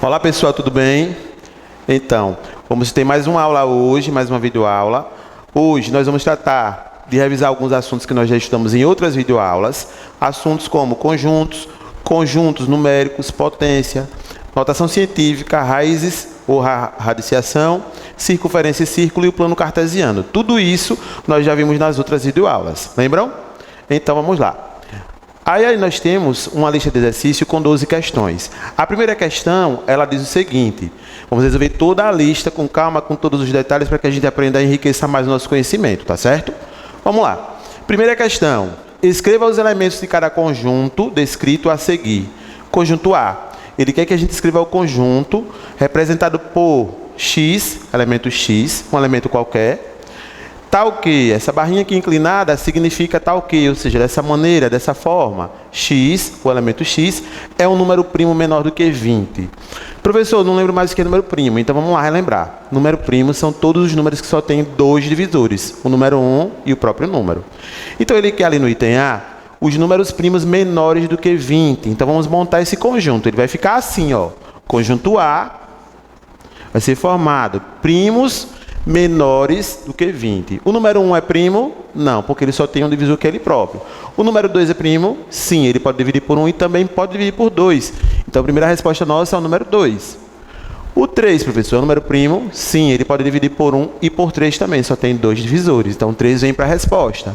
Olá pessoal, tudo bem? Então, vamos ter mais uma aula hoje, mais uma videoaula. Hoje nós vamos tratar de revisar alguns assuntos que nós já estudamos em outras videoaulas. Assuntos como conjuntos, conjuntos numéricos, potência, notação científica, raízes ou radiciação, circunferência e círculo e o plano cartesiano. Tudo isso nós já vimos nas outras videoaulas, lembram? Então vamos lá. Aí nós temos uma lista de exercício com 12 questões. A primeira questão, ela diz o seguinte: vamos resolver toda a lista com calma, com todos os detalhes, para que a gente aprenda a enriquecer mais o nosso conhecimento, tá certo? Vamos lá. Primeira questão: escreva os elementos de cada conjunto descrito a seguir. Conjunto A. Ele quer que a gente escreva o conjunto representado por X, elemento X, um elemento qualquer. Tal que, essa barrinha aqui inclinada significa tal que, ou seja, dessa maneira, dessa forma. X, o elemento X, é um número primo menor do que 20. Professor, não lembro mais o que é número primo, então vamos lá relembrar. Número primo são todos os números que só têm dois divisores, o número 1 e o próprio número. Então ele quer ali no item A, os números primos menores do que 20. Então vamos montar esse conjunto, ele vai ficar assim, ó. Conjunto A vai ser formado primos menores do que 20. O número 1 é primo? Não, porque ele só tem um divisor que é ele próprio. O número 2 é primo? Sim, ele pode dividir por 1 e também pode dividir por 2. Então, a primeira resposta nossa é o número 2. O 3, professor, é um número primo? Sim, ele pode dividir por 1 e por 3 também, só tem dois divisores. Então, 3 vem para a resposta.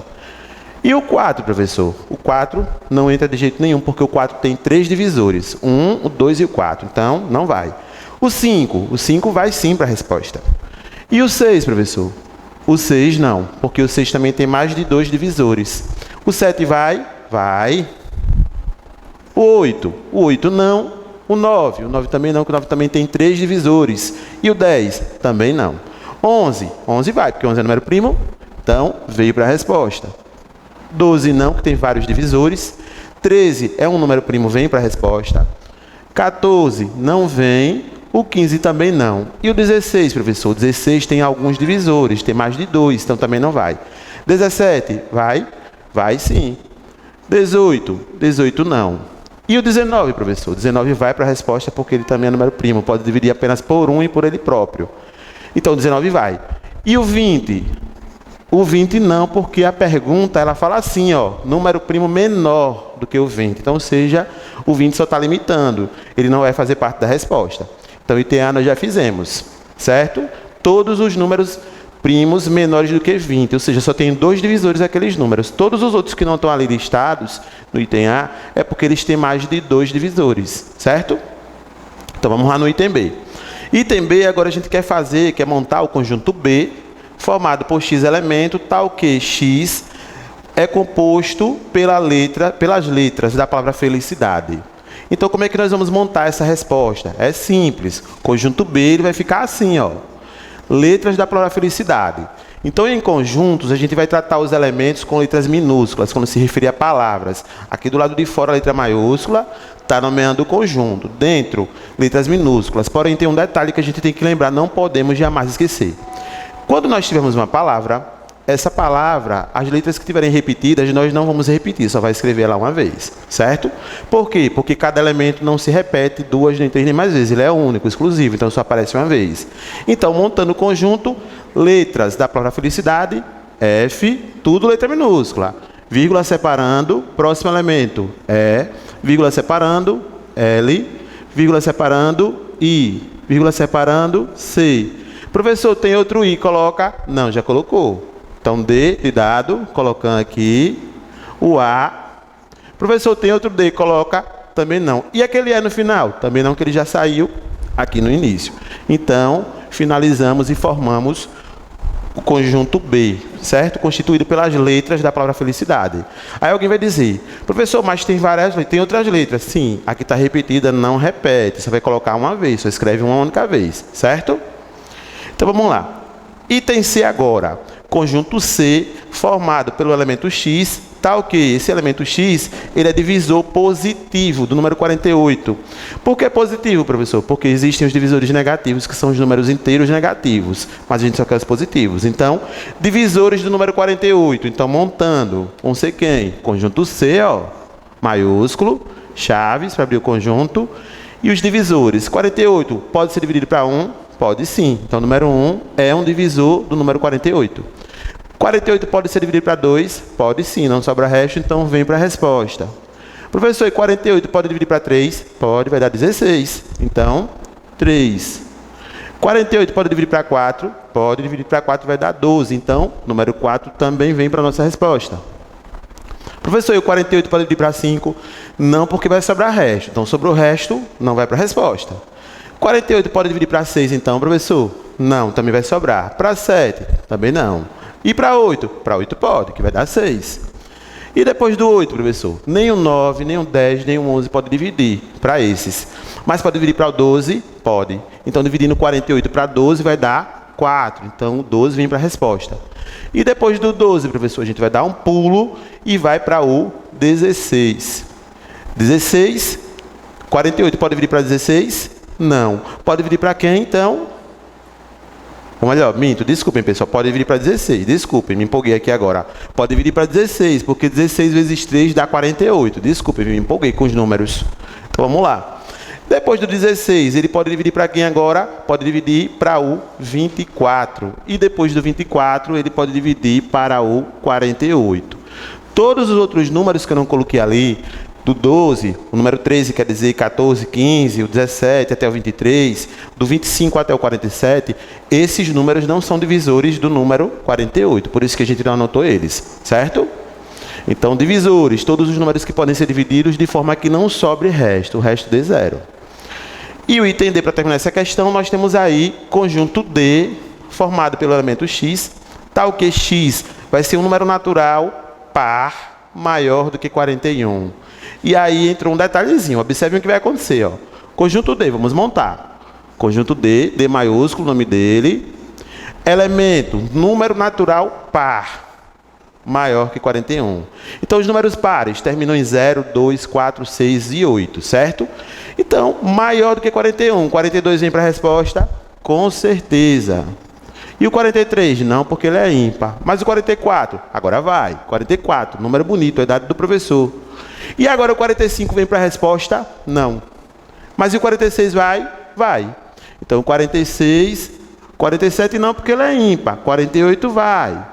E o 4, professor? O 4 não entra de jeito nenhum, porque o 4 tem 3 divisores. 1, o 2 e o 4. Então, não vai. O 5 vai sim para a resposta. E o 6, professor? O 6 não, porque o 6 também tem mais de 2 divisores. O 7 vai? Vai. O 8 não. O 9 também não, porque o 9 também tem 3 divisores. E o 10? Também não. 11 vai, porque 11 é número primo, então veio para a resposta. 12 não, que tem vários divisores. 13 é um número primo, vem para a resposta. 14 não vem. O 15 também não. E o 16, professor? O 16 tem alguns divisores, tem mais de 2, então também não vai. 17, vai? Vai sim. 18 não. E o 19, professor? 19 vai para a resposta porque ele também é número primo, pode dividir apenas por 1 e por ele próprio. Então, 19 vai. E o 20? O 20 não, porque a pergunta, ela fala assim, ó, número primo menor do que o 20. Então, ou seja, o 20 só está limitando, ele não vai fazer parte da resposta. Então, item A nós já fizemos, certo? Todos os números primos menores do que 20, ou seja, só tem 2 divisores aqueles números. Todos os outros que não estão ali listados no item A é porque eles têm mais de 2 divisores, certo? Então, vamos lá no item B. Item B, agora a gente quer montar o conjunto B, formado por X elemento, tal que X é composto pelas letras da palavra felicidade. Então, como é que nós vamos montar essa resposta? É simples. Conjunto B ele vai ficar assim, ó. Letras da palavra felicidade. Então, em conjuntos, a gente vai tratar os elementos com letras minúsculas, quando se referir a palavras. Aqui do lado de fora, a letra maiúscula está nomeando o conjunto. Dentro, letras minúsculas. Porém, tem um detalhe que a gente tem que lembrar, não podemos jamais esquecer. Quando nós tivermos uma palavra, essa palavra, as letras que estiverem repetidas, nós não vamos repetir, só vai escrever ela uma vez, certo? Por quê? Porque cada elemento não se repete 2, nem 3, nem mais vezes. Ele é único, exclusivo, então só aparece uma vez. Então, montando o conjunto, letras da palavra felicidade, F, tudo letra minúscula. Vírgula separando, próximo elemento, E, vírgula separando, L, vírgula separando, I, vírgula separando, C. Professor, tem outro I, coloca? Não, já colocou. Então, D de dado, colocando aqui, o A. Professor, tem outro D, coloca? Também não. E aquele E no final? Também não, que ele já saiu aqui no início. Então, finalizamos e formamos o conjunto B, certo? Constituído pelas letras da palavra felicidade. Aí alguém vai dizer, professor, mas tem várias letras, tem outras letras. Sim, aqui está repetida, não repete. Você vai colocar uma vez, só escreve uma única vez, certo? Então, vamos lá. Item C agora. Conjunto C, formado pelo elemento X tal que esse elemento x, ele é divisor positivo do número 48. Por que positivo, professor? Porque existem os divisores negativos, que são os números inteiros negativos, mas a gente só quer os positivos. Então, divisores do número 48. Então, montando, vão ser quem? Conjunto C, ó, maiúsculo, chaves, para abrir o conjunto, e os divisores. 48 pode ser dividido para 1? Pode sim. Então, o número 1 é um divisor do número 48. 48 pode ser dividido para 2? Pode sim, não sobra resto, então vem para a resposta. Professor, e 48 pode dividir para 3? Pode, vai dar 16. Então, 3. 48 pode dividir para 4? Pode dividir para 4, vai dar 12. Então, número 4 também vem para a nossa resposta. Professor, e o 48 pode dividir para 5? Não, porque vai sobrar resto. Então, sobre o resto, não vai para a resposta. 48 pode dividir para 6, então, professor? Não, também vai sobrar. Para 7? Também não. E para 8? Para 8 pode, que vai dar 6. E depois do 8, professor? Nem o 9, nem o 10, nem o 11 pode dividir para esses. Mas pode dividir para o 12? Pode. Então, dividindo 48 para 12 vai dar 4. Então, o 12 vem para a resposta. E depois do 12, professor, a gente vai dar um pulo e vai para o 16. 16, 48 pode dividir para 16? Não. Pode dividir para quem, então? Ou melhor, minto, desculpem, pessoal, pode dividir para 16. Desculpem, me empolguei aqui agora. Pode dividir para 16, porque 16 vezes 3 dá 48. Desculpem, me empolguei com os números. Então, vamos lá. Depois do 16, ele pode dividir para quem agora? Pode dividir para o 24. E depois do 24, ele pode dividir para o 48. Todos os outros números que eu não coloquei ali, do 12, o número 13 quer dizer 14, 15, o 17 até o 23, do 25 até o 47, esses números não são divisores do número 48, por isso que a gente não anotou eles, certo? Então, divisores, todos os números que podem ser divididos de forma que não sobre resto, o resto dê zero. E o item D, para terminar essa questão, nós temos aí conjunto D, formado pelo elemento x, tal que x vai ser um número natural par maior do que 41. E aí entra um detalhezinho, observem o que vai acontecer, ó. Conjunto D, vamos montar. Conjunto D, D maiúsculo, o nome dele. Elemento, número natural par, maior que 41. Então, os números pares terminam em 0, 2, 4, 6 e 8, certo? Então, maior do que 41. 42 vem para a resposta? Com certeza. E o 43? Não, porque ele é ímpar. Mas o 44? Agora vai. 44, número bonito, a idade do professor. E agora o 45 vem para a resposta? Não. Mas e o 46 vai? Vai. Então, o 46, 47 não, porque ele é ímpar. 48 vai.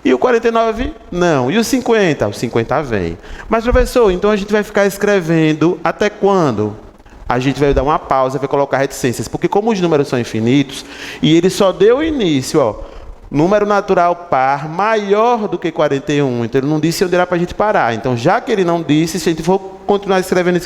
E o 49? Não. E o 50? O 50 vem. Mas, professor, então a gente vai ficar escrevendo até quando? A gente vai dar uma pausa, vai colocar reticências. Porque como os números são infinitos, e ele só deu início, ó, número natural par maior do que 41. Então, ele não disse onde era para a gente parar. Então, já que ele não disse, se a gente for continuar escrevendo,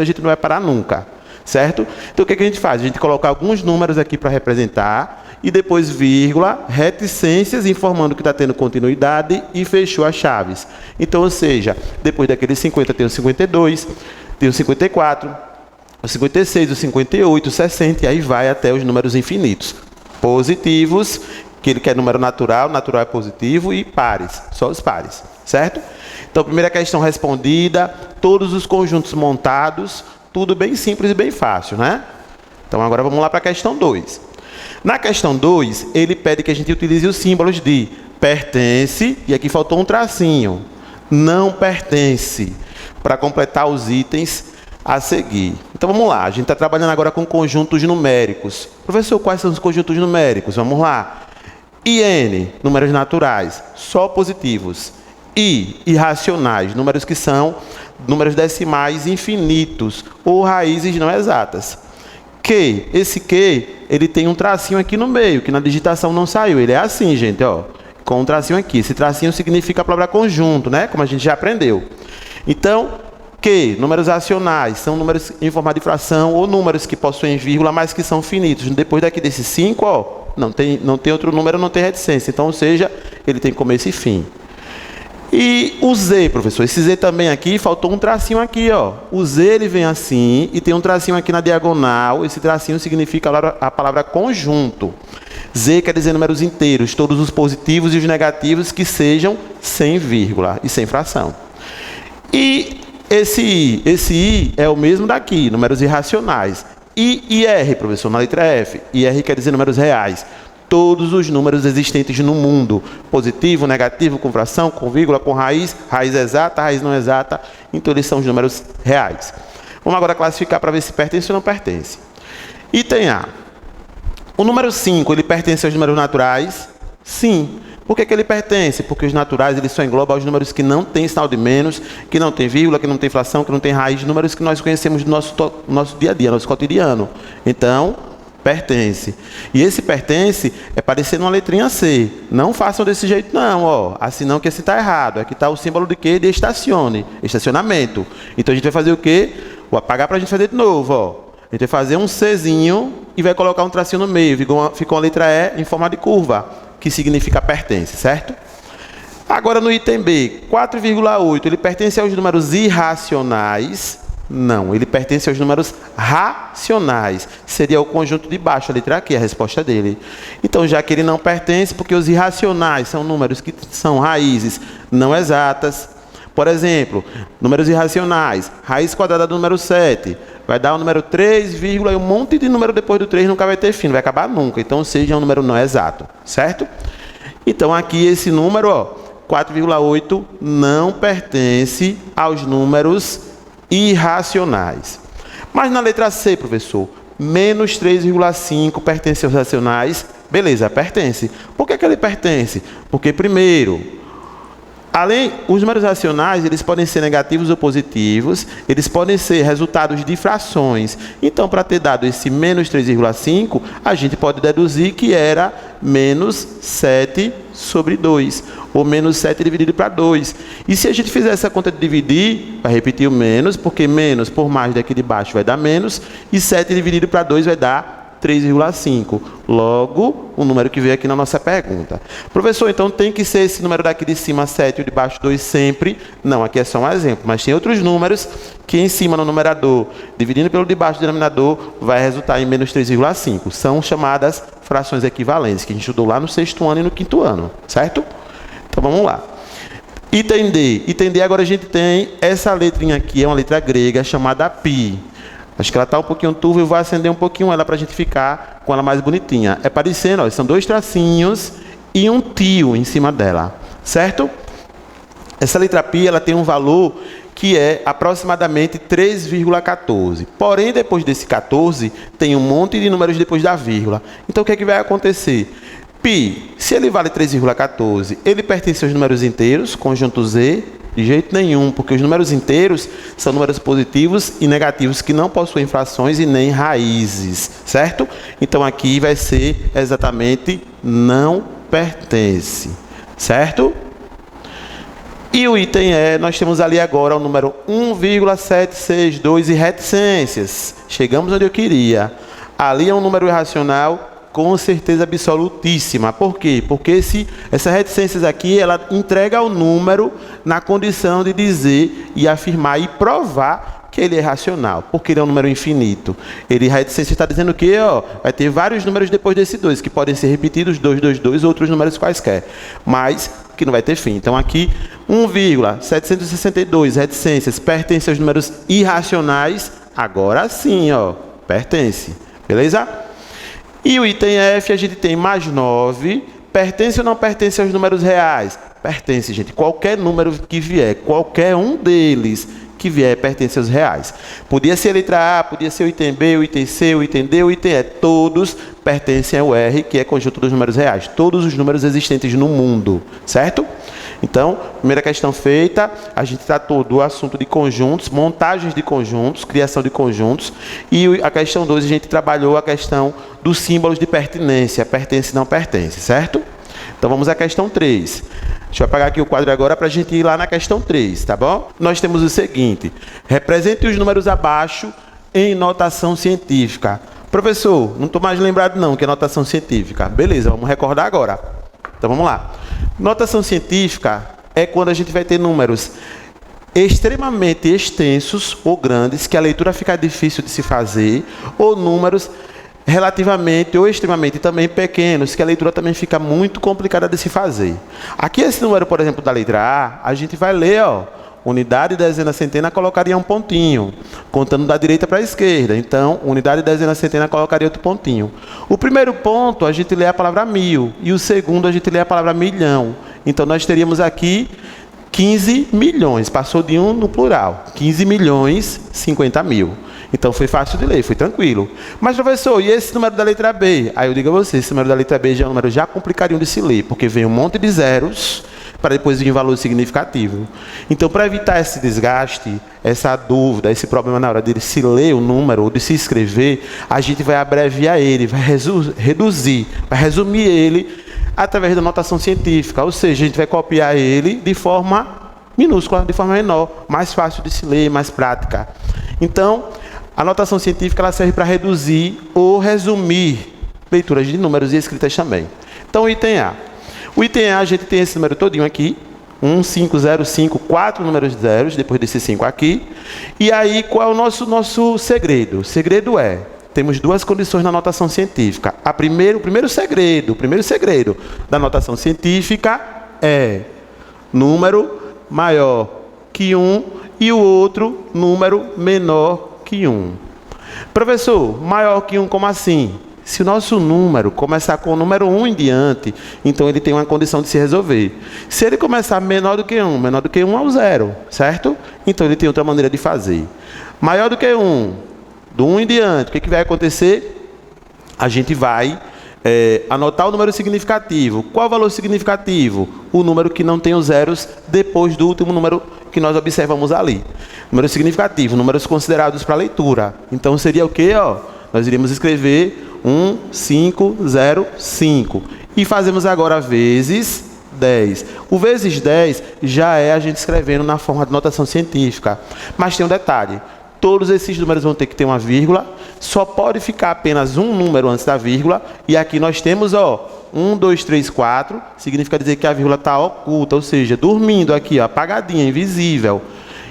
a gente não vai parar nunca. Certo? Então, o que a gente faz? A gente coloca alguns números aqui para representar e depois vírgula, reticências, informando que está tendo continuidade e fechou as chaves. Então, ou seja, depois daquele 50 tem o 52, tem o 54, o 56, o 58, o 60 e aí vai até os números infinitos. Positivos, que ele quer número natural, natural é positivo, e pares, só os pares, certo? Então, primeira questão respondida, todos os conjuntos montados, tudo bem simples e bem fácil, né? Então, agora vamos lá para a questão 2. Na questão 2, ele pede que a gente utilize os símbolos de pertence, e aqui faltou um tracinho, não pertence, para completar os itens a seguir. Então, vamos lá, a gente está trabalhando agora com conjuntos numéricos. Professor, quais são os conjuntos numéricos? Vamos lá. IN, números naturais, só positivos. I, irracionais, números que são números decimais infinitos ou raízes não exatas. Q, esse Q, ele tem um tracinho aqui no meio, que na digitação não saiu. Ele é assim, gente, ó, com um tracinho aqui. Esse tracinho significa a palavra conjunto, né? Como a gente já aprendeu. Então, Q, números racionais, são números em forma de fração ou números que possuem vírgula, mas que são finitos. Depois daqui desses 5, ó, não tem outro número, não tem reticência. Então, ou seja, ele tem começo e fim. E o Z, professor, esse Z também aqui, faltou um tracinho aqui, ó. O Z, ele vem assim, e tem um tracinho aqui na diagonal. Esse tracinho significa a palavra conjunto. Z quer dizer números inteiros, todos os positivos e os negativos que sejam sem vírgula e sem fração. E esse I é o mesmo daqui, números irracionais. E R, professor, na letra F. IR quer dizer números reais. Todos os números existentes no mundo. Positivo, negativo, com fração, com vírgula, com raiz, raiz exata, raiz não exata. Então eles são os números reais. Vamos agora classificar para ver se pertence ou não pertence. Item A. O número 5, ele pertence aos números naturais? Sim. Por que ele pertence? Porque os naturais eles só englobam os números que não têm sinal de menos, que não tem vírgula, que não tem fração, que não tem raiz, números que nós conhecemos do nosso dia a dia, nosso cotidiano. Então, pertence. E esse pertence é parecendo uma letrinha C. Não façam desse jeito não, ó. Assim não, que esse está errado. Aqui está o símbolo de quê? De estacione, estacionamento. Então a gente vai fazer o quê? Vou apagar para a gente fazer de novo, ó. A gente vai fazer um Czinho e vai colocar um tracinho no meio. Fica uma letra E em forma de curva, que significa pertence, certo? Agora no item B, 4,8, ele pertence aos números irracionais? Não, ele pertence aos números racionais. Seria o conjunto de baixo, a letra Q, a resposta dele. Então, já que ele não pertence, porque os irracionais são números que são raízes não exatas. Por exemplo, números irracionais, raiz quadrada do número 7, vai dar o número 3, e um monte de número depois do 3 nunca vai ter fim, não vai acabar nunca. Então, seja um número não exato, certo? Então, aqui esse número, ó, 4,8, não pertence aos números irracionais. Mas na letra C, professor, menos 3,5 pertence aos racionais? Beleza, pertence. Por que ele pertence? Porque, primeiro, os números racionais, eles podem ser negativos ou positivos, eles podem ser resultados de frações. Então, para ter dado esse menos 3,5, a gente pode deduzir que era menos 7 sobre 2, ou menos 7 dividido para 2. E se a gente fizer essa conta de dividir, vai repetir o menos, porque menos por mais daqui de baixo vai dar menos, e 7 dividido para 2 vai dar 3,5. Logo, o número que veio aqui na nossa pergunta. Professor, então tem que ser esse número daqui de cima 7 e o de baixo 2 sempre? Não, aqui é só um exemplo, mas tem outros números que em cima no numerador, dividindo pelo de baixo do denominador, vai resultar em menos 3,5. São chamadas frações equivalentes, que a gente estudou lá no 6º ano e no 5º ano, certo? Então vamos lá. Item D. Item D, agora a gente tem essa letrinha aqui, é uma letra grega chamada π. Acho que ela está um pouquinho turva, eu vou acender um pouquinho ela para a gente ficar com ela mais bonitinha. É parecendo, ó, são 2 tracinhos e um tio em cima dela, certo? Essa letra π, ela tem um valor que é aproximadamente 3,14. Porém, depois desse 14, tem um monte de números depois da vírgula. Então, o que é que vai acontecer? Π, se ele vale 3,14, ele pertence aos números inteiros, conjunto Z? De jeito nenhum, porque os números inteiros são números positivos e negativos que não possuem frações e nem raízes, certo? Então aqui vai ser exatamente não pertence, certo? E o item E, nós temos ali agora o número 1,762 e reticências. Chegamos onde eu queria. Ali é um número irracional com certeza absolutíssima. Por quê? Porque essas reticências aqui, ela entrega o número na condição de dizer e afirmar e provar que ele é racional, porque ele é um número infinito. A reticência está dizendo que vai ter vários números depois desse 2, que podem ser repetidos, 2, 2, 2, outros números quaisquer, mas que não vai ter fim. Então aqui, 1,762 reticências pertence aos números irracionais, agora sim, pertence. Beleza? E o item F, a gente tem mais 9. Pertence ou não pertence aos números reais? Pertence, gente. Qualquer número que vier, qualquer um deles que vier, pertence aos reais. Podia ser a letra A, podia ser o item B, o item C, o item D, o item E. Todos pertencem ao R, que é conjunto dos números reais. Todos os números existentes no mundo, certo? Então, primeira questão feita, a gente tratou do assunto de conjuntos, montagens de conjuntos, criação de conjuntos, e a questão 2 a gente trabalhou a questão dos símbolos de pertinência, pertence e não pertence, certo? Então vamos à questão 3. Deixa eu apagar aqui o quadro agora para a gente ir lá na questão 3, tá bom? Nós temos o seguinte: represente os números abaixo em notação científica. Professor, não estou mais lembrado não que é notação científica. Beleza, vamos recordar agora. Então vamos lá. Notação científica é quando a gente vai ter números extremamente extensos ou grandes, que a leitura fica difícil de se fazer, ou números relativamente ou extremamente também pequenos, que a leitura também fica muito complicada de se fazer. Aqui esse número, por exemplo, da letra A gente vai ler, ó, unidade, dezena, centena, colocaria um pontinho, contando da direita para a esquerda. Então, unidade, dezena, centena, colocaria outro pontinho. O primeiro ponto, a gente lê a palavra mil, e o segundo, a gente lê a palavra milhão. Então, nós teríamos aqui 15 milhões, passou de um no plural, 15 milhões, 50 mil. Então, foi fácil de ler, foi tranquilo. Mas, professor, e esse número da letra B? Aí eu digo a você, esse número da letra B já é um número já complicadinho de se ler, porque vem um monte de zeros, para depois vir um valor significativo. Então, para evitar esse desgaste, essa dúvida, esse problema na hora de se ler o número ou de se escrever, a gente vai abreviar ele, vai reduzir, vai resumir ele através da notação científica. Ou seja, a gente vai copiar ele de forma minúscula, de forma menor, mais fácil de se ler, mais prática. Então, a notação científica ela serve para reduzir ou resumir leituras de números e escritas também. Então, o item A. O item A, a gente tem esse número todinho aqui, 1, 5, 0, 5, 4 números de zeros, depois desse 5 aqui. E aí, qual é o nosso segredo? O segredo é, temos duas condições na notação científica. O primeiro segredo da notação científica é número maior que 1 e o outro número menor que 1. Professor, maior que 1 como assim? Se o nosso número começar com o número 1 em diante, então ele tem uma condição de se resolver. Se ele começar menor do que 1 é o 0, certo? Então ele tem outra maneira de fazer. Maior do que 1, do 1 em diante, o que vai acontecer? A gente vai anotar o número significativo. Qual o valor significativo? O número que não tem os zeros depois do último número que nós observamos ali. Número significativo, números considerados para leitura. Então seria o quê? Nós iríamos escrever 1, 5, 0, 5. E fazemos agora vezes 10. O vezes 10 já é a gente escrevendo na forma de notação científica. Mas tem um detalhe. Todos esses números vão ter que ter uma vírgula. Só pode ficar apenas um número antes da vírgula. E aqui nós temos, 1, 2, 3, 4. Significa dizer que a vírgula está oculta, ou seja, dormindo aqui, apagadinha, invisível.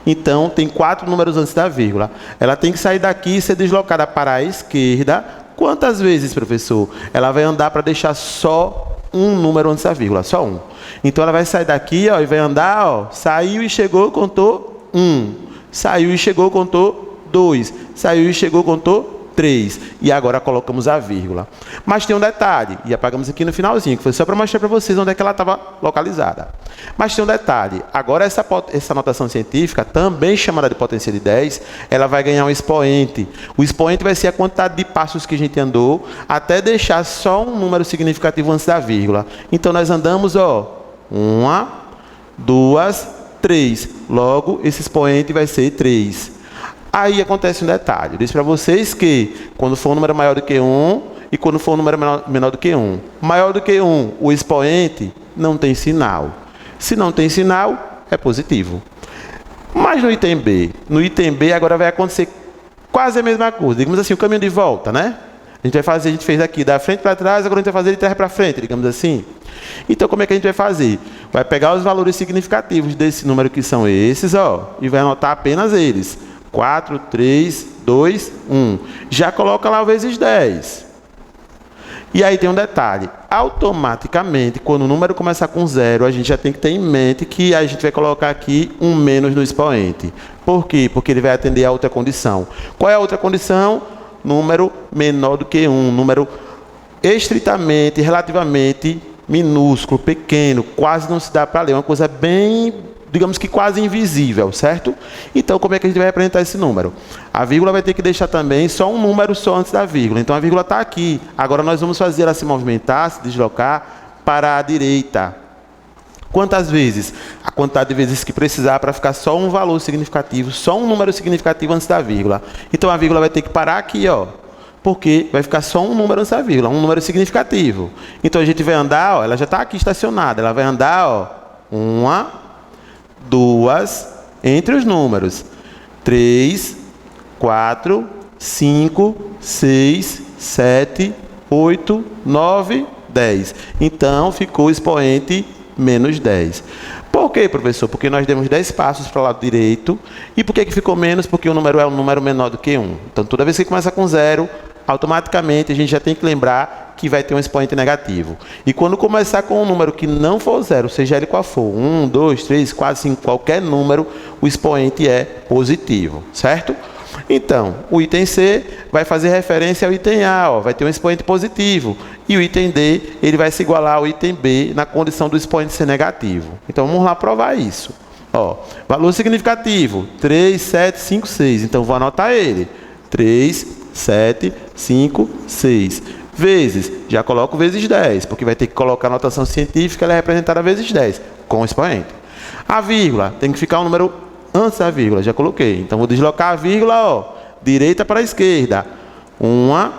Então, tem 4 números antes da vírgula. Ela tem que sair daqui e ser deslocada para a esquerda. Quantas vezes, professor? Ela vai andar para deixar só um número antes da vírgula, só um. Então, ela vai sair daqui e vai andar, saiu e chegou, contou 1. Saiu e chegou, contou 2. Saiu e chegou, contou 3. E agora colocamos a vírgula. Mas tem um detalhe, e apagamos aqui no finalzinho, que foi só para mostrar para vocês onde é que ela estava localizada. Mas tem um detalhe, agora essa notação científica, também chamada de potência de 10, ela vai ganhar um expoente. O expoente vai ser a quantidade de passos que a gente andou, até deixar só um número significativo antes da vírgula. Então nós andamos, 1, 2, 3. Logo, esse expoente vai ser 3. Aí acontece um detalhe. Eu disse para vocês que quando for um número maior do que 1 e quando for um número menor do que 1. Maior do que 1, o expoente não tem sinal. Se não tem sinal, é positivo. Mas no item B? No item B agora vai acontecer quase a mesma coisa. Digamos assim, o caminho de volta, né? A gente fez aqui da frente para trás, agora a gente vai fazer de trás para frente, digamos assim. Então, como é que a gente vai fazer? Vai pegar os valores significativos desse número que são esses, e vai anotar apenas eles. 4, 3, 2, 1. Já coloca lá o vezes 10. E aí tem um detalhe. Automaticamente, quando o número começar com 0, a gente já tem que ter em mente que a gente vai colocar aqui um menos no expoente. Por quê? Porque ele vai atender a outra condição. Qual é a outra condição? Número menor do que 1. Número estritamente, relativamente minúsculo, pequeno. Quase não se dá para ler. Uma coisa bem, digamos que quase invisível, certo? Então, como é que a gente vai apresentar esse número? A vírgula vai ter que deixar também só um número só antes da vírgula. Então, a vírgula está aqui. Agora, nós vamos fazer ela se movimentar, se deslocar para a direita. Quantas vezes? A quantidade de vezes que precisar para ficar só um valor significativo, só um número significativo antes da vírgula. Então, a vírgula vai ter que parar aqui, porque vai ficar só um número antes da vírgula, um número significativo. Então, a gente vai andar, ela já está aqui estacionada, ela vai andar, 1, 2, entre os números, 3, 4, 5, 6, 7, 8, 9, 10. Então, ficou o expoente menos 10. Por quê, professor? Porque nós demos 10 passos para o lado direito. E por que ficou menos? Porque o número é um número menor do que 1. Então, toda vez que começa com 0, automaticamente a gente já tem que lembrar que vai ter um expoente negativo. E quando começar com um número que não for zero, seja ele qual for, 1, 2, 3, 4, 5, qualquer número, o expoente é positivo, certo? Então, o item C vai fazer referência ao item A, ó, vai ter um expoente positivo. E o item D, ele vai se igualar ao item B na condição do expoente ser negativo. Então, vamos lá provar isso. Ó, valor significativo, 3, 7, 5, 6. Então, vou anotar ele. 3, 7, 5, 6. Vezes, já coloco vezes 10, porque vai ter que colocar a notação científica, ela é representada vezes 10, com o expoente. A vírgula, tem que ficar um número antes da vírgula, já coloquei. Então, vou deslocar a vírgula, ó, direita para a esquerda. 1,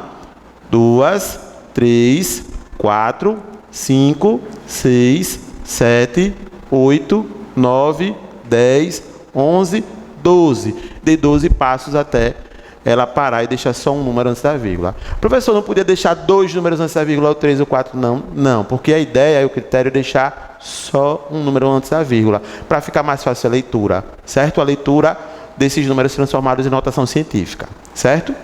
2, 3, 4, 5, 6, 7, 8, 9, 10, 11, 12. Dei 12 passos até ela parar e deixar só um número antes da vírgula. Professor, não podia deixar 2 números antes da vírgula, o 3 ou 4? Não, não, porque a ideia e o critério é deixar só um número antes da vírgula, para ficar mais fácil a leitura, certo? A leitura desses números transformados em notação científica, certo?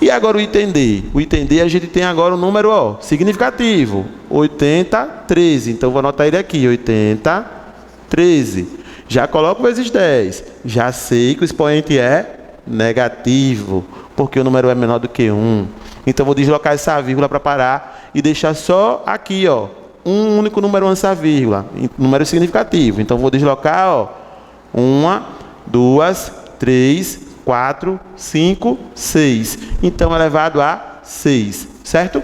E agora o item D. O item D a gente tem agora o número, ó, significativo, 80, 13. Então, vou anotar ele aqui, 80, 13. Já coloco vezes 10. Já sei que o expoente é negativo, porque o número é menor do que 1. Então, vou deslocar essa vírgula para parar e deixar só aqui, ó, um único número antes da vírgula, número significativo. Então, vou deslocar, ó, 1, 2, 3, 4, 5, 6. Então, elevado a 6, certo?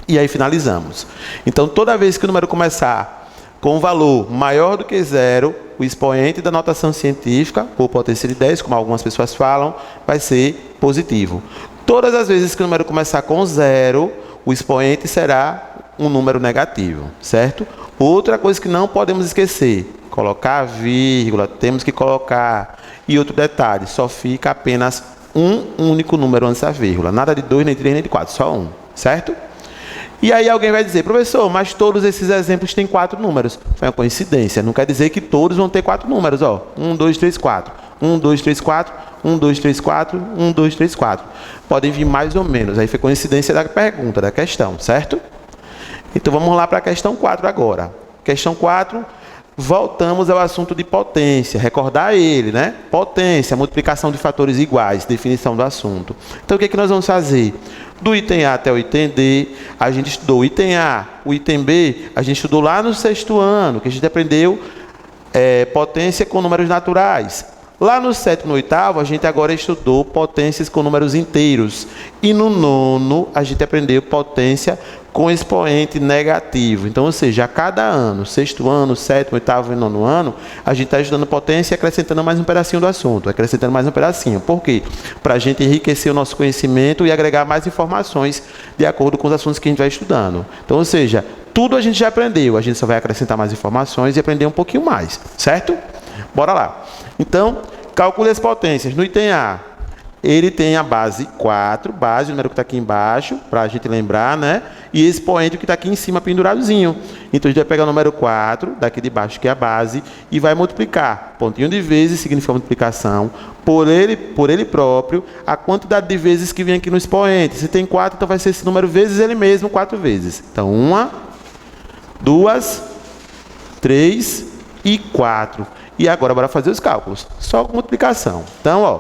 E aí, finalizamos. Então, toda vez que o número começar com um valor maior do que 0, o expoente da notação científica, ou potência de 10, como algumas pessoas falam, vai ser positivo. Todas as vezes que o número começar com 0, o expoente será um número negativo, certo? Outra coisa que não podemos esquecer, colocar a vírgula, temos que colocar. E outro detalhe, só fica apenas um único número antes da vírgula. Nada de 2, nem de 3, nem de 4, só um, certo? E aí alguém vai dizer, professor, mas todos esses exemplos têm 4 números. Foi uma coincidência, não quer dizer que todos vão ter 4 números, ó. 1, 2, 3, 4. 1, 2, 3, 4. 1, 2, 3, 4. 1, 2, 3, 4. Podem vir mais ou menos. Aí foi coincidência da pergunta, da questão, certo? Então vamos lá para a questão 4 agora. Questão 4, voltamos ao assunto de potência. Recordar ele, né? Potência, multiplicação de fatores iguais, definição do assunto. Então o que nós vamos fazer? Do item A até o item D, a gente estudou o item A, o item B, a gente estudou lá no 6º ano, que a gente aprendeu potência com números naturais. Lá no 7º e no 8º, a gente agora estudou potências com números inteiros. E no 9º, a gente aprendeu potência com expoente negativo. Então, ou seja, a cada ano, 6º ano, 7º, 8º e 9º ano, a gente está estudando potência e acrescentando mais um pedacinho do assunto. Acrescentando mais um pedacinho. Por quê? Para a gente enriquecer o nosso conhecimento e agregar mais informações de acordo com os assuntos que a gente vai estudando. Então, ou seja, tudo a gente já aprendeu. A gente só vai acrescentar mais informações e aprender um pouquinho mais. Certo? Bora lá. Então, calcule as potências. No item A, ele tem a base 4, base, o número que está aqui embaixo, para a gente lembrar, né? E expoente que está aqui em cima, penduradozinho. Então, a gente vai pegar o número 4, daqui de baixo, que é a base, e vai multiplicar. Pontinho de vezes significa multiplicação. Por ele próprio, a quantidade de vezes que vem aqui no expoente. Se tem 4, então vai ser esse número vezes ele mesmo, 4 vezes. Então, 1, 2, 3 e 4. E agora, bora fazer os cálculos. Só com multiplicação. Então, ó,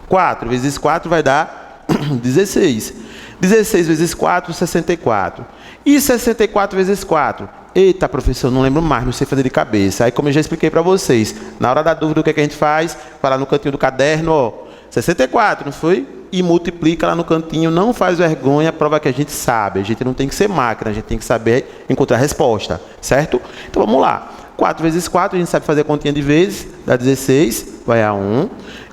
4 vezes 4 vai dar 16. 16 vezes 4, 64. E 64 vezes 4? Eita, professor, não lembro mais, não sei fazer de cabeça. Aí, como eu já expliquei para vocês, na hora da dúvida, o que a gente faz? Vai lá no cantinho do caderno, ó, 64, não foi? E multiplica lá no cantinho, não faz vergonha, prova que a gente sabe. A gente não tem que ser máquina, a gente tem que saber encontrar a resposta, certo? Então, vamos lá. 4 vezes 4, a gente sabe fazer a continha de vezes, dá 16, vai a 1.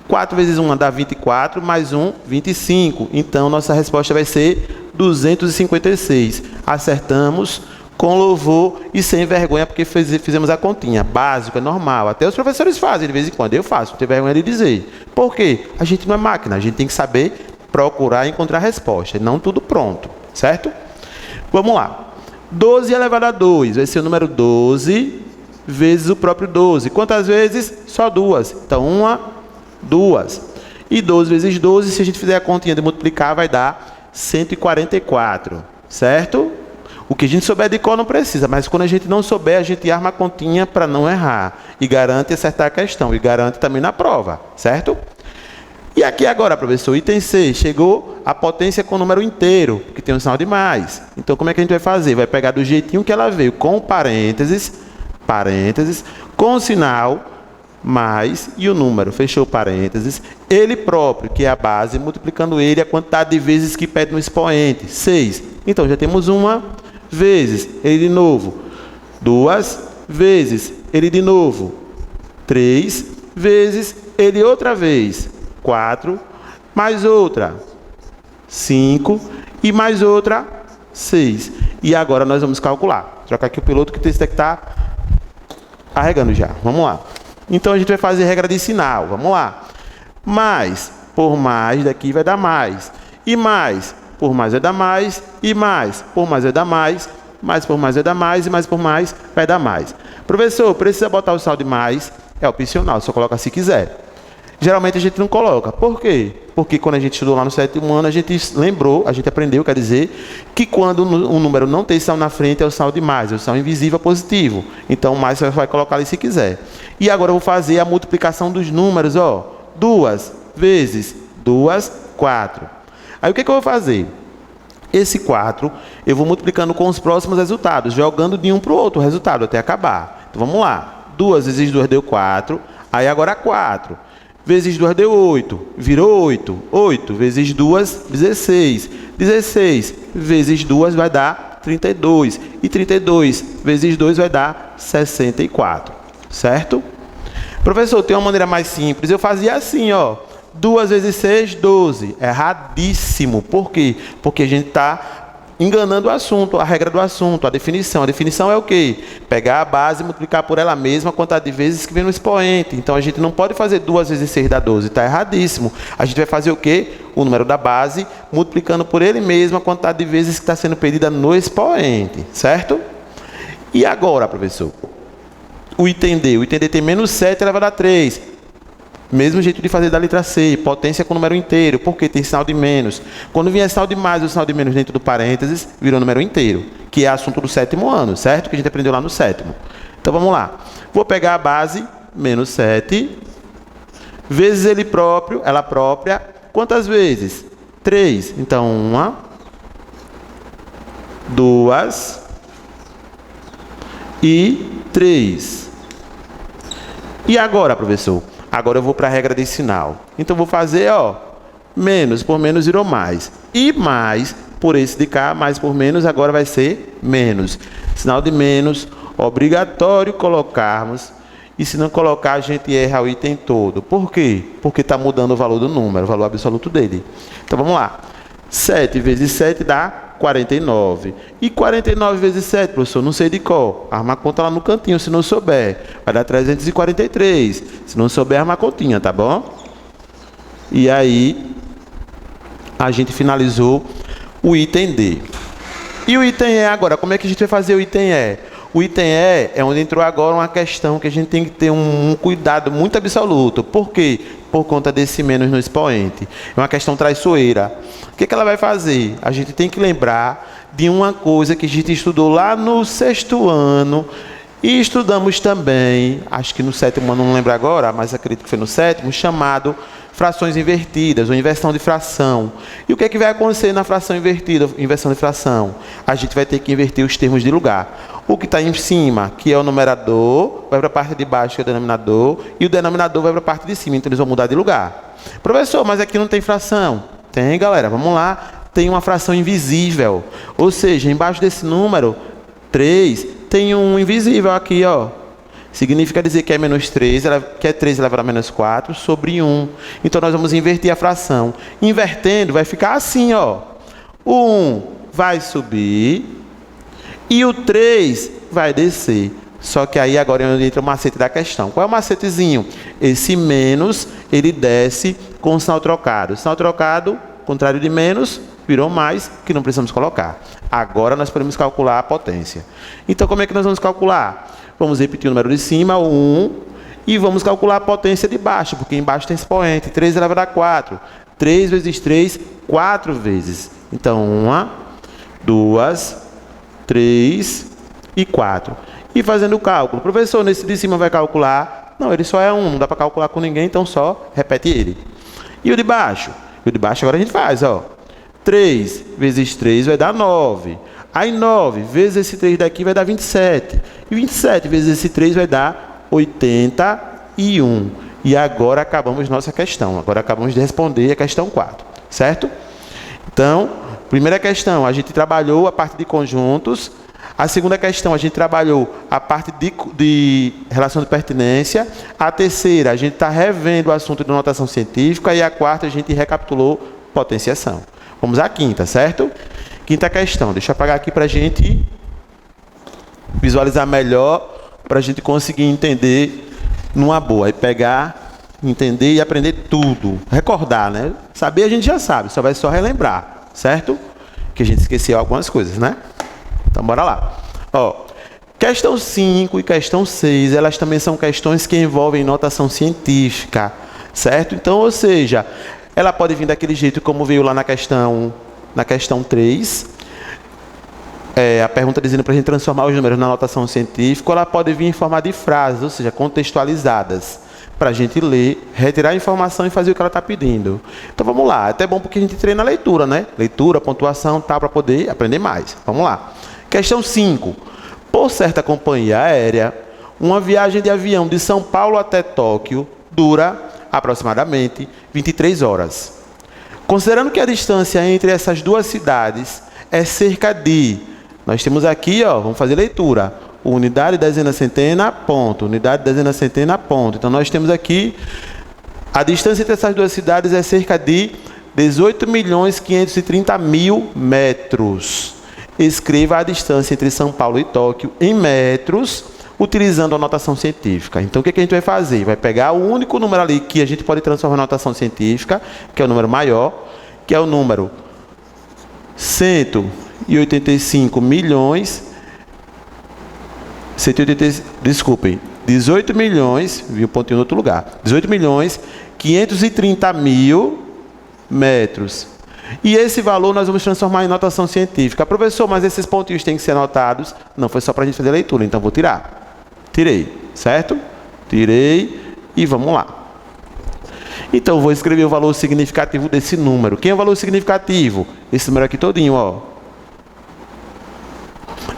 4 vezes 1 dá 24, mais 1, 25. Então, nossa resposta vai ser 256. Acertamos com louvor e sem vergonha, porque fizemos a continha. Básico, é normal. Até os professores fazem de vez em quando. Eu faço, não tenho vergonha de dizer. Por quê? A gente não é máquina, a gente tem que saber procurar e encontrar a resposta, não tudo pronto, certo? Vamos lá. 12 elevado a 2 vai ser o número 12 vezes o próprio 12. Quantas vezes? Só 2. Então, 1, 2. E 12 vezes 12, se a gente fizer a continha de multiplicar, vai dar 144, certo? O que a gente souber de cor não precisa, mas quando a gente não souber, a gente arma a continha para não errar. E garante acertar a questão, e garante também na prova, certo? E aqui agora, professor, item C, chegou a potência com o número inteiro, que tem um sinal de mais. Então, como é que a gente vai fazer? Vai pegar do jeitinho que ela veio, com parênteses, com o sinal, mais e o número, fechou parênteses, ele próprio, que é a base, multiplicando ele a quantidade de vezes que pede no expoente, 6. Então, já temos uma vezes, ele de novo, 2 vezes, ele de novo, 3 vezes, ele outra vez, 4, mais outra, 5 e mais outra, 6. E agora nós vamos calcular. Trocar aqui o piloto que tem que estar carregando já. Vamos lá. Então a gente vai fazer regra de sinal. Vamos lá. Mais por mais daqui vai dar mais. E mais por mais vai dar mais. E mais por mais vai dar mais. Mais por mais vai dar mais. E mais por mais vai dar mais. Professor, precisa botar o saldo de mais? É opcional, só coloca se quiser. Geralmente a gente não coloca. Por quê? Porque quando a gente estudou lá no 7º ano, a gente lembrou, a gente aprendeu, quer dizer, que quando um número não tem sinal na frente, é o sinal de mais, é o sinal invisível positivo. Então, mais você vai colocar ali se quiser. E agora eu vou fazer a multiplicação dos números, ó. 2 vezes 2, 4. Aí o que eu vou fazer? Esse 4, eu vou multiplicando com os próximos resultados, jogando de um para o outro o resultado, até acabar. Então, vamos lá. 2 vezes 2 deu 4, aí agora 4. Vezes 2 deu 8, virou 8. 8 vezes 2, 16. 16 vezes 2 vai dar 32. E 32 vezes 2 vai dar 64. Certo? Professor, tem uma maneira mais simples. Eu fazia assim, ó. 2 vezes 6, 12. Erradíssimo. Por quê? Porque a gente está enganando o assunto, a regra do assunto, a definição. A definição é o quê? Pegar a base e multiplicar por ela mesma a quantidade de vezes que vem no expoente. Então, a gente não pode fazer 2 vezes 6 dá 12. Está erradíssimo. A gente vai fazer o quê? O número da base, multiplicando por ele mesmo a quantidade de vezes que está sendo pedida no expoente. Certo? E agora, professor? O item D. O item D tem menos 7 elevado a 3. Mesmo jeito de fazer da letra C, potência com número inteiro, porque tem sinal de menos. Quando vier sinal de mais ou sinal de menos dentro do parênteses, virou número inteiro, que é assunto do 7º ano, certo? Que a gente aprendeu lá no 7º. Então, vamos lá. Vou pegar a base, menos 7, vezes ele próprio, ela própria, quantas vezes? 3. Então, 1, 2 e 3. E agora, professor? Agora eu vou para a regra de sinal. Então, vou fazer, ó, menos por menos virou mais. E mais por esse de cá, mais por menos, agora vai ser menos. Sinal de menos, obrigatório colocarmos. E se não colocar, a gente erra o item todo. Por quê? Porque está mudando o valor do número, o valor absoluto dele. Então, vamos lá. 7 vezes 7 dá 49. E 49 vezes 7, professor, não sei de qual. Arma a conta lá no cantinho, se não souber. Vai dar 343. Se não souber, arma a continha, tá bom? E aí, a gente finalizou o item D. E o item E agora? Como é que a gente vai fazer o item E? O item E é onde entrou agora uma questão que a gente tem que ter um cuidado muito absoluto. Por quê? Por conta desse menos no expoente. É uma questão traiçoeira. O que ela vai fazer? A gente tem que lembrar de uma coisa que a gente estudou lá no 6º ano e estudamos também, acho que no 7º ano, não lembro agora, mas acredito que foi no 7º, chamado frações invertidas, ou inversão de fração. E o que é que vai acontecer na fração invertida, inversão de fração? A gente vai ter que inverter os termos de lugar. O que está em cima, que é o numerador, vai para a parte de baixo, que é o denominador, e o denominador vai para a parte de cima, então eles vão mudar de lugar. Professor, mas aqui não tem fração. Tem, galera, vamos lá. Tem uma fração invisível. Ou seja, embaixo desse número, 3, tem um invisível aqui, ó. Significa dizer que é menos 3, que é 3 elevado a menos 4 sobre 1. Então, nós vamos inverter a fração. Invertendo, vai ficar assim, ó. O 1 vai subir e o 3 vai descer. Só que aí agora entra o macete da questão. Qual é o macetezinho? Esse menos, ele desce com o sinal trocado. O sinal trocado, contrário de menos, virou mais, que não precisamos colocar. Agora nós podemos calcular a potência. Então, como é que nós vamos calcular? Vamos repetir o número de cima, o 1, E vamos calcular a potência de baixo, porque embaixo tem expoente, 3 elevado a 4. 3 vezes 3, 4 vezes. Então, 1, 2, 3 e 4. E fazendo o cálculo. Professor, nesse de cima vai calcular? Não, ele só é 1, não dá para calcular com ninguém, então só repete ele. E o de baixo? O de baixo agora a gente faz, ó. 3 vezes 3 vai dar 9. Aí 9 vezes esse 3 daqui vai dar 27. E 27 vezes esse 3 vai dar 81. E agora acabamos nossa questão. Agora acabamos de responder a questão 4, certo? Então, primeira questão, a gente trabalhou a parte de conjuntos. A segunda questão, a gente trabalhou a parte de relação de pertinência. A terceira, a gente está revendo o assunto de notação científica. E a quarta, a gente recapitulou potenciação. Vamos à quinta, certo? Quinta questão, deixa eu apagar aqui para a gente visualizar melhor, para a gente conseguir entender numa boa. Aí pegar, entender e aprender tudo. Recordar, né? Saber a gente já sabe, só vai só relembrar, certo? Que a gente esqueceu algumas coisas, né? Então, bora lá. Ó, questão 5 e questão 6, elas também são questões que envolvem notação científica, certo? Então, ou seja, ela pode vir daquele jeito como veio lá na questão 3, a pergunta dizendo para a gente transformar os números na notação científica, ou ela pode vir em forma de frases, ou seja, contextualizadas, para a gente ler, retirar a informação e fazer o que ela está pedindo. Então vamos lá, é até bom porque a gente treina a leitura, né? Leitura, pontuação, tal, para poder aprender mais. Vamos lá. Questão 5. Por certa companhia aérea, uma viagem de avião de São Paulo até Tóquio dura aproximadamente 23 horas. Considerando que a distância entre essas duas cidades é cerca de... Nós temos aqui, ó, vamos fazer leitura. Unidade, dezena, centena, ponto. Unidade, dezena, centena, ponto. Então, nós temos aqui... A distância entre essas duas cidades é cerca de 18.530.000 metros. Escreva a distância entre São Paulo e Tóquio em metros, utilizando a notação científica. Então, o que a gente vai fazer? Vai pegar o único número ali que a gente pode transformar em notação científica, que é o número maior, que é o número 185 milhões... 18 milhões, vi o pontinho em outro lugar, 18 milhões 530 mil metros. E esse valor nós vamos transformar em notação científica. Professor, mas esses pontinhos têm que ser anotados? Não, foi só para a gente fazer a leitura, então vou tirar. Tirei, certo? Tirei e vamos lá. Então, vou escrever o valor significativo desse número. Quem é o valor significativo? Esse número aqui todinho, ó.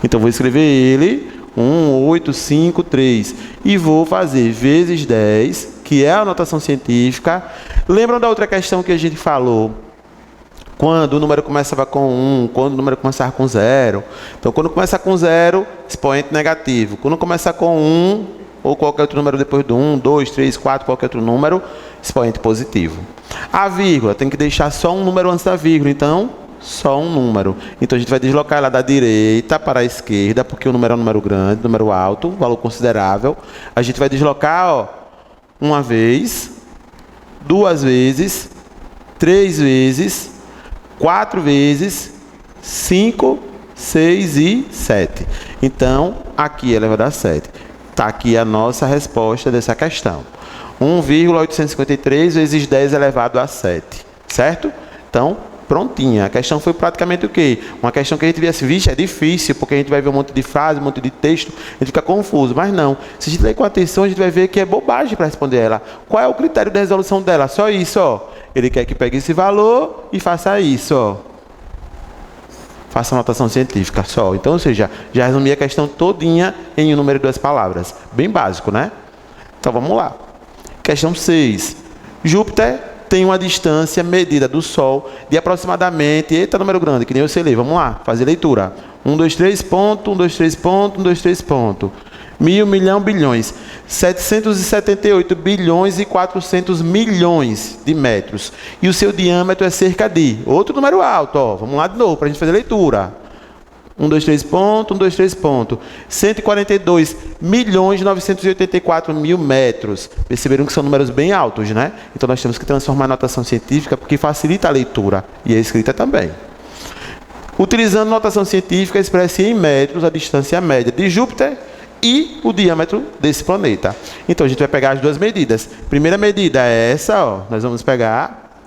Então, vou escrever ele, 1,853. E vou fazer vezes 10, que é a notação científica. Lembram da outra questão que a gente falou? Quando o número começava com 1, quando o número começava com 0. Então, quando começa com 0, expoente negativo. Quando começa com 1, ou qualquer outro número depois do 1, 2, 3, 4, qualquer outro número, expoente positivo. A vírgula, tem que deixar só um número antes da vírgula, então, só um número. Então, a gente vai deslocar ela da direita para a esquerda, porque o número é um número grande, número alto, valor considerável. A gente vai deslocar, ó, uma vez, duas vezes, 3 vezes, 4 vezes, 5, 6 e 7. Então, aqui elevado a 7. Está aqui a nossa resposta dessa questão. 1,853 vezes 10 elevado a 7. Certo? Então, prontinha. A questão foi praticamente o quê? Uma questão que a gente via assim, vixe, é difícil, porque a gente vai ver um monte de frase, um monte de texto, a gente fica confuso. Mas não. Se a gente ler com atenção, a gente vai ver que é bobagem para responder ela. Qual é o critério de resolução dela? Só isso, ó. Ele quer que pegue esse valor e faça isso, ó. Faça a anotação científica só. Então, ou seja, já resumi a questão todinha em um número de 2 palavras. Bem básico, né? Então, vamos lá. Questão 6. Júpiter tem uma distância medida do Sol de aproximadamente... Eita, número grande, que nem eu sei ler. Vamos lá, fazer leitura. 1, 2, 3, ponto, 1, 2, 3, ponto, 1, 2, 3, ponto. 1.000, milhão, bilhões. 778 bilhões e 400 milhões de metros. E o seu diâmetro é cerca de... Outro número alto, ó. Vamos lá de novo, para a gente fazer leitura. 1, 2, 3, ponto, 1, 2, 3, ponto. 142 milhões e 984 mil metros. Perceberam que são números bem altos, né? Então, nós temos que transformar a notação científica, porque facilita a leitura e a escrita também. Utilizando notação científica, expresse em metros a distância média de Júpiter, e o diâmetro desse planeta. Então, a gente vai pegar as duas medidas. Primeira medida é essa, ó. Nós vamos pegar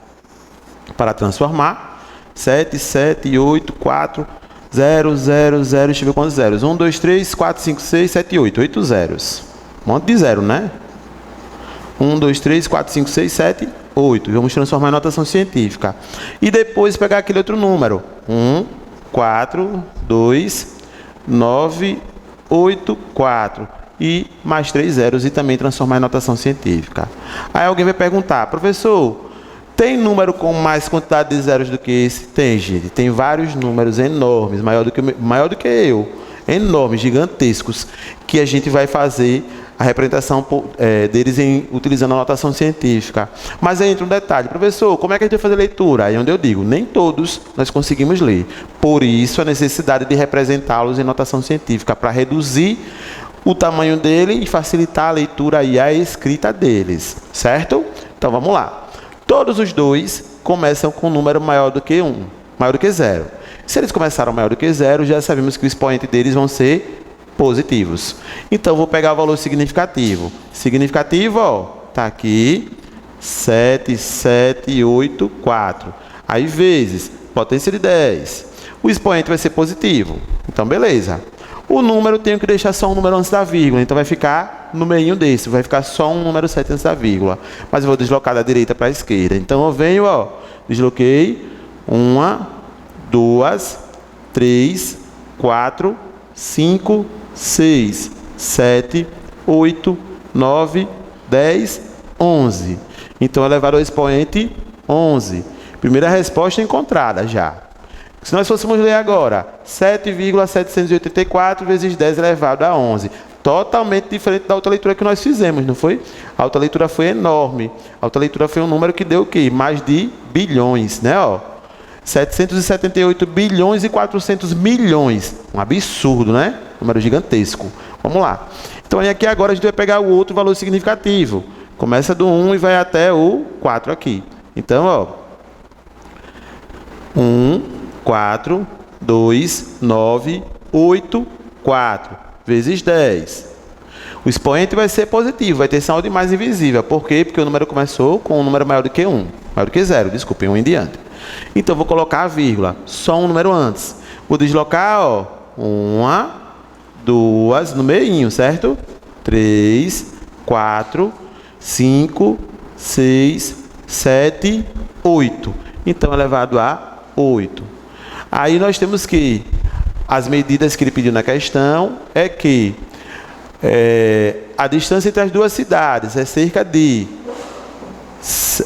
para transformar. 7, 7, 8, 4, 0, 0, 0. Deixa eu ver quantos zeros. 1, 2, 3, 4, 5, 6, 7, 8. 8 zeros. Um monte de zero, né? 1, 2, 3, 4, 5, 6, 7, 8. Vamos transformar em notação científica. E depois pegar aquele outro número. 1, 4, 2, 9, 8, 4. E mais 3 zeros e também transformar em notação científica. Aí alguém vai perguntar, professor, tem número com mais quantidade de zeros do que esse? Tem, gente. Tem vários números enormes, maior do que eu. Enormes, gigantescos, que a gente vai fazer a representação deles utilizando a notação científica. Mas aí entra um detalhe, professor, como é que a gente vai fazer leitura? Aí é onde eu digo, nem todos nós conseguimos ler. Por isso a necessidade de representá-los em notação científica, para reduzir o tamanho dele e facilitar a leitura e a escrita deles, certo? Então vamos lá. Todos os dois começam com um número maior do que 1, maior do que 0. Se eles começaram maior do que 0, já sabemos que o expoente deles vão ser positivos. Então, vou pegar o valor significativo. Significativo, ó, tá aqui, 7, 7, 8, 4. Aí, vezes, potência de 10. O expoente vai ser positivo. Então, beleza. O número, tenho que deixar só um número antes da vírgula. Então, vai ficar no meio desse. Vai ficar só um número 7 antes da vírgula. Mas eu vou deslocar da direita para a esquerda. Então, eu venho, ó, desloquei 1, 2, 3, 4, 5, 6, 7, 8, 9, 10, 11. Então, elevado ao expoente 11. Primeira resposta encontrada já. Se nós fôssemos ler agora, 7,784 vezes 10 elevado a 11. Totalmente diferente da outra leitura que nós fizemos, não foi? A outra leitura foi enorme. A outra leitura foi um número que deu o quê? Mais de bilhões, né? Ó, 778 bilhões e 400 milhões. Um absurdo, né? Número gigantesco. Vamos lá. Então, aqui agora a gente vai pegar o outro valor significativo. Começa do 1 e vai até o 4 aqui. Então, ó, 1, 4, 2, 9, 8, 4, vezes 10. O expoente vai ser positivo, vai ter sinal de mais invisível. Por quê? Porque o número começou com um número maior do que 1. Maior do que 0, desculpem, 1 em diante. Então, vou colocar a vírgula, só um número antes. Vou deslocar, ó, 1, 2, no meinho, certo? 3, 4, 5, 6, 7, 8. Então, elevado a 8. Aí nós temos que, as medidas que ele pediu na questão é que a distância entre as duas cidades é cerca de...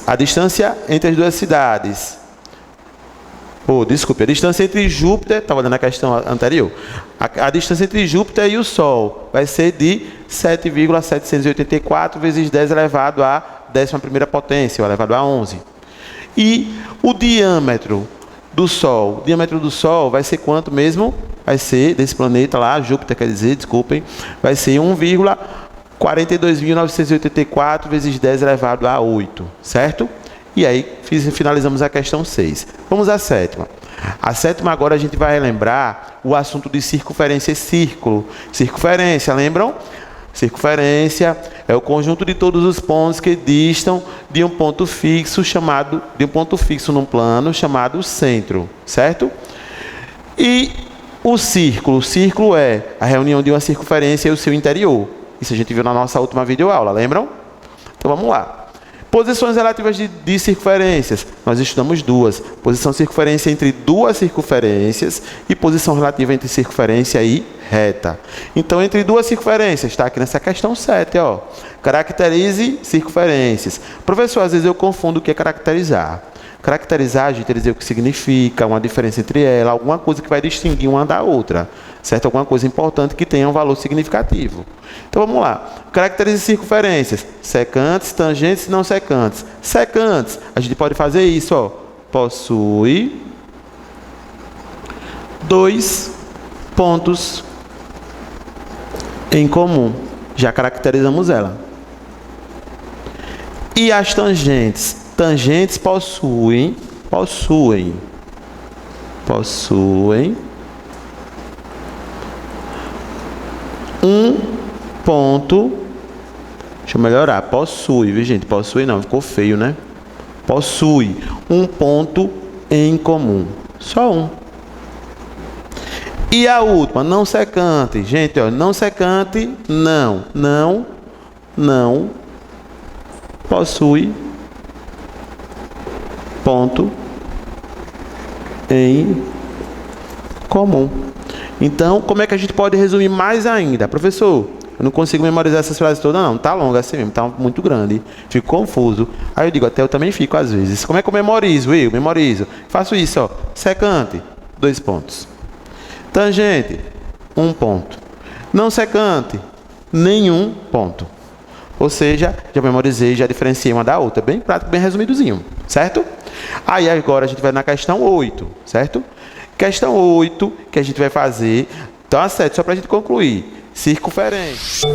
A distância entre as duas cidades... desculpe, a distância entre Júpiter... Estava olhando a questão anterior. A distância entre Júpiter e o Sol vai ser de 7,784 vezes 10 elevado à 11ª potência, ou elevado a 11. E o diâmetro do Sol. O diâmetro do Sol vai ser quanto mesmo? Vai ser, desse planeta lá, Júpiter, quer dizer, desculpem, vai ser 1,42.984 vezes 10 elevado a 8, certo? E aí, finalizamos a questão 6. Vamos à sétima. A sétima agora a gente vai relembrar o assunto de circunferência e círculo. Circunferência, lembram? Circunferência é o conjunto de todos os pontos que distam de um ponto fixo num plano chamado centro, certo? E o círculo é a reunião de uma circunferência e o seu interior. Isso a gente viu na nossa última videoaula, lembram? Então vamos lá. Posições relativas de circunferências. Nós estudamos duas. Posição circunferência entre duas circunferências e posição relativa entre circunferência e reta. Então, entre duas circunferências, está aqui nessa questão 7, ó. Caracterize circunferências. Professor, às vezes eu confundo o que é caracterizar. Caracterizar, a gente dizer o que significa, uma diferença entre elas, alguma coisa que vai distinguir uma da outra, certo? Alguma coisa importante que tenha um valor significativo. Então, vamos lá. Caracterize circunferências. Secantes, tangentes e não secantes. Secantes, a gente pode fazer isso, ó. Possui dois pontos em comum. Já caracterizamos ela. E as tangentes? Tangentes possuem um ponto. Deixa eu melhorar. Possui, viu, gente? Possui não, ficou feio, né? Possui um ponto em comum. Só um. E a última, não secante. Gente, ó, não secante, não possui ponto em comum. Então, como é que a gente pode resumir mais ainda? Professor, eu não consigo memorizar essas frases todas, não. Tá longa assim mesmo, tá muito grande. Fico confuso. Aí eu digo, até eu também fico às vezes. Como é que eu memorizo? Eu memorizo. Faço isso, ó. Secante, 2 pontos. Tangente, 1 ponto. Não secante, nenhum ponto. Ou seja, já memorizei, já diferenciei uma da outra. Bem prático, bem resumidozinho, certo? Aí agora a gente vai na questão 8, certo? Questão 8 que a gente vai fazer. Então, só para a gente concluir. Circunferência.